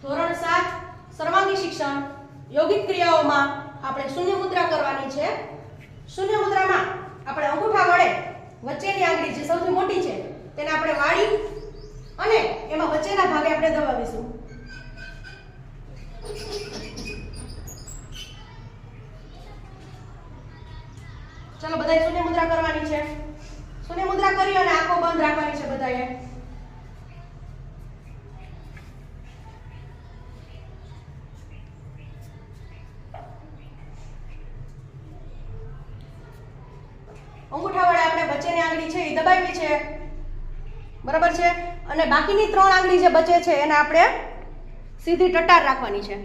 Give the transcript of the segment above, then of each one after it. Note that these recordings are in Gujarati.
ધોરણ 7 સર્વાંગી શિક્ષણ યોગિક ક્રિયાઓમાં આપણે શૂન્ય મુદ્રા કરવાની છે. શૂન્ય મુદ્રામાં આપણે અંગૂઠા વડે વચ્ચેની આંગળી જે સૌથી મોટી છે તેને આપણે વાળી અને એમાં વચ્ચેના ભાગે આપણે દબાવીશું. ચલો બધાએ શૂન્ય મુદ્રા કરવાની છે. શૂન્ય મુદ્રા કરી અને આંખો બંધ રાખવાની છે બધાએ. અંગૂઠા વડે આપણે વચ્ચેની આંગળી છે એ દબાવી છે, બરાબર છે, અને બાકીની 3 આંગળી જે બચે છે એને આપણે સીધી ટટાર રાખવાની છે.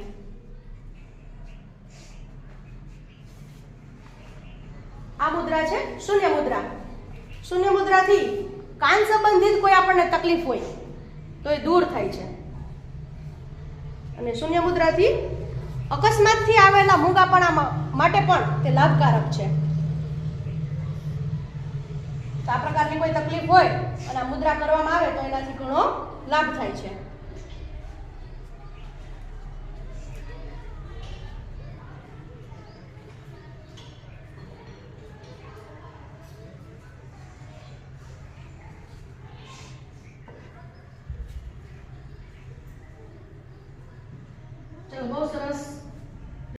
આ મુદ્રા છે શૂન્ય મુદ્રા. શૂન્ય મુદ્રાથી કાન સંબંધિત કોઈ આપણને તકલીફ હોય તો એ દૂર થાય છે, અને શૂન્ય મુદ્રાથી અકસ્માતથી આવેલા મૂંગાપણા માટે પણ તે લાભકારક છે. તો આ પ્રકારની કોઈ તકલીફ હોય અને આ મુદ્રા કરવામાં આવે તો એનાથી ઘણો લાભ થાય છે. ચલો બહુ સરસ.